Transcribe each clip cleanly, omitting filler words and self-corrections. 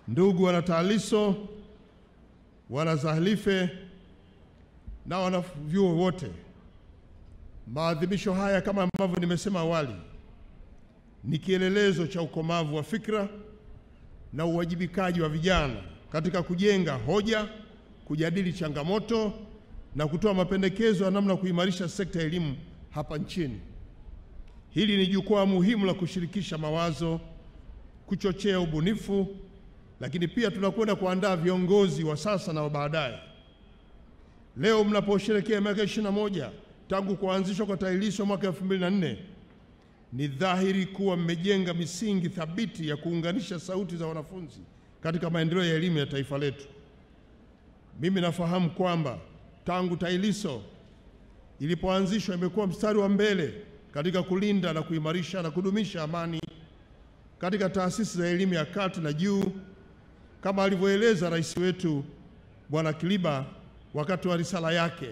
ndugu wanataaliso, wanazahlife na wanavyuo wote, maadhimisho haya kama ambavyo nimesema awali ni kielelezo cha ukomavu wa fikra na uwajibikaji wa vijana katika kujenga hoja, kujadili changamoto na kutoa mapendekezo ya namna kuimarisha sekta ya elimu hapa nchini. Hili ni jukwaa muhimu la kushirikisha mawazo, kuchochea ubunifu, lakini pia tunakwenda kuandaa viongozi wa sasa na wa baadaye. Leo mnaposherehekea miaka 21 tangu kuanzishwa kwa TAHLISO mwaka 2004, ni dhahiri kuwa mmejenga misingi thabiti ya kuunganisha sauti za wanafunzi katika maendeleo ya elimu ya taifa letu. Mimi nafahamu kwamba tangu TAHLISO ilipoanzishwa imekuwa mstari wa mbele katika kulinda na kuimarisha na kudumisha amani katika taasisi za elimu ya kati na juu, kama alivyoeleza rais wetu Bwana Kiliba wakati wa risala yake.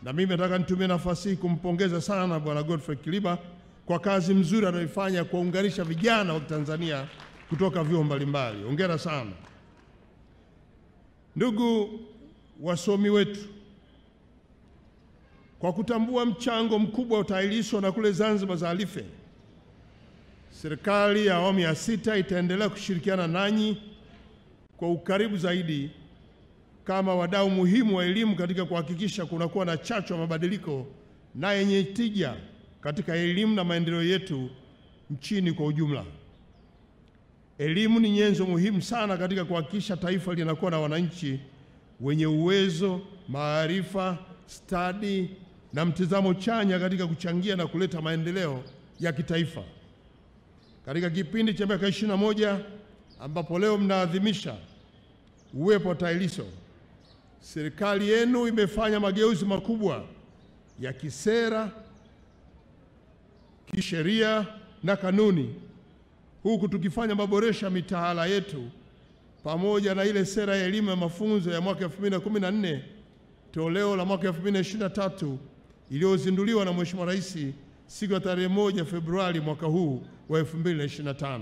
Na mimi nataka nitumie nafasi hii kumpongeza sana Bwana Godfrey Kiliba kwa kazi mzuri anayoifanya kuunganisha vijana wa Tanzania kutoka vyuo mbalimbali. Hongera sana. Ndugu wasomi wetu, kwa kutambua mchango mkubwa wa TAHLISO na kule Zanzibar Zahlife, serikali ya awamu ya 6 itaendelea kushirikiana nanyi kwa ukaribu zaidi kama wadau muhimu wa elimu katika kuhakikisha kunakuwa na chachu ya mabadiliko na yenye tija katika elimu na maendeleo yetu nchini kwa ujumla. Elimu ni nyenzo muhimu sana katika kuhakikisha taifa linakuwa na wananchi wenye uwezo, maarifa, stadi na mtazamo chanya katika kuchangia na kuleta maendeleo ya kitaifa. Katika kipindi cha miaka 21 ambapo leo mnaadhimisha uwepo wa TAHLISO, serikali yenu imefanya mageuzi makubwa ya kisera, kisheria na kanuni, huku tukifanya maboresho ya mitaala yetu pamoja na ile sera ya elimu ya mafunzo ya mwaka 2014 toleo la mwaka 2023 iliyozinduliwa na Mheshimiwa Rais siku ya tarehe 1 Februari mwaka huu wa 2025.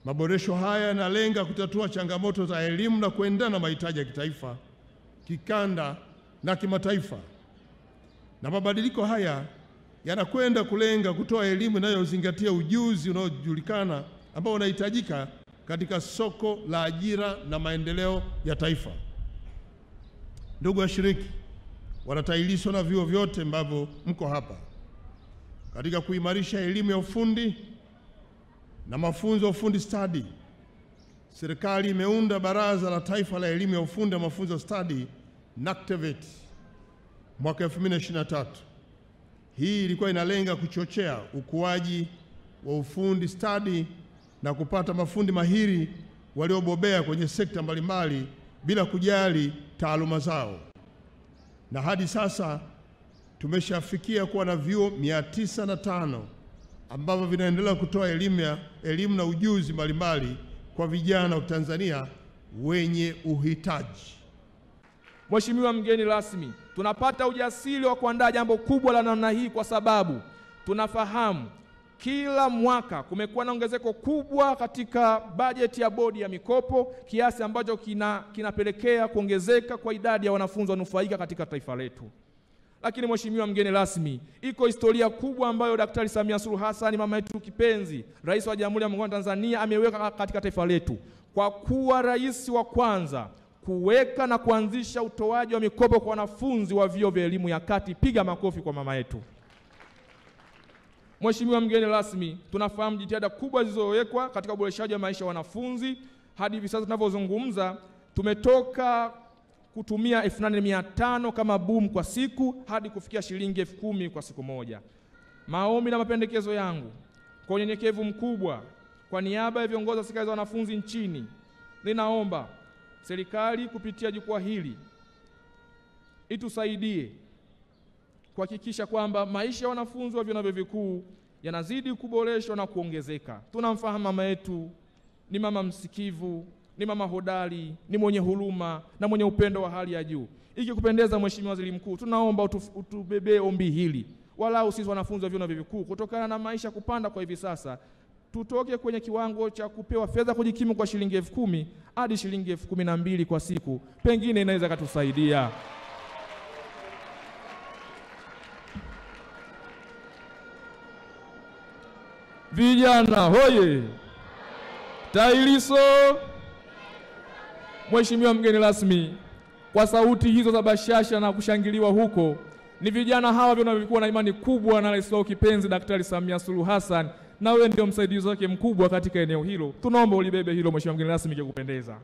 Maboresho haya yanalenga kutatua changamoto za elimu na kuendana na mahitaji ya kitaifa, kikanda na kimataifa. Na mabadiliko haya yanakwenda kulenga kutoa elimu inayozingatia ujuzi unaojulikana ambao unahitajika katika soko la ajira na maendeleo ya taifa. Ndugu washiriki, wana-TAHLISO na vyuo vyote ambavyo mko hapa, katika kuimarisha elimu ya ufundi na mafunzo ya ufundi stadi, serikali imeunda Baraza la Taifa la Elimu ya Ufundi na Mafunzo Stadi NACTVET mwaka 2023. Hii ilikuwa inalenga kuchochea ukuaji wa ufundi stadi na kupata mafundi mahiri waliobobea kwenye sekta mbalimbali bila kujali taaluma zao. Na hadi sasa tumeshafikia kuwa na vyuo 905 ambavyo vinaendelea kutoa elimu na ujuzi mbalimbali kwa vijana wa Tanzania wenye uhitaji. Mheshimiwa mgeni rasmi, tunapata ujasiri wa kuandaa jambo kubwa la namna hii kwa sababu tunafahamu kila mwaka kumekuwa na ongezeko kubwa katika bajeti ya bodi ya mikopo, kiasi ambacho kinapelekea kuongezeka kwa idadi ya wanafunzi wanufaika katika taifa letu. Lakini Mheshimiwa mgeni rasmi, iko historia kubwa ambayo Daktari Samia Suluhu Hassan, mama yetu kipenzi, Rais wa Jamhuri ya Muungano wa Tanzania, ameweka katika taifa letu kwa kuwa rais wa kwanza kuweka na kuanzisha utoaji wa mikopo kwa wanafunzi wa vyuo vya elimu ya kati. Piga makofi kwa mama yetu. Mheshimiwa mgeni rasmi, tunafahamu jitihada kubwa zilizowekwa katika uboreshaji wa maisha ya wanafunzi. Hadi hivi sasa tunavyozungumza, tumetoka kutumia 8,500 kama boom kwa siku hadi kufikia shilingi 10,000 kwa siku moja. Maombi na mapendekezo yangu kwa unyenyekevu mkubwa, kwa niaba ya viongozi wa serikali za wanafunzi nchini, ninaomba serikali kupitia jukwaa hili itusaidie kuhakikisha kwamba maisha ya wanafunzi wa vyuo vikuu yanazidi kuboreshwa na kuongezeka. Tunamfahamu mama yetu ni mama msikivu, ni mama hodari, ni mwenye huruma na mwenye upendo wa hali ya juu. Ikikupendeza Mheshimiwa Waziri Mkuu, tunaomba utubebee ombi hili. Walau sisi wanafunzi wa vyuo vikuu, kutokana na maisha kupanda kwa hivi sasa, tutoke kwenye kiwango cha kupewa fedha kujikimu kwa shilingi 10,000 hadi shilingi 12,000 kwa siku. Pengine inaweza kutusaidia. Vijana hoye! TAHLISO! Mheshimiwa mgeni rasmi, kwa sauti hizo za bashasha na kushangiliwa huko, ni vijana hawa walikuwa na imani kubwa na rais wao kipenzi Daktari Samia Suluhu Hassan, na wewe ndio msaidizi wake mkubwa katika eneo hilo. Tunaomba ulibebe hilo Mheshimiwa mgeni rasmi, ikikupendeza.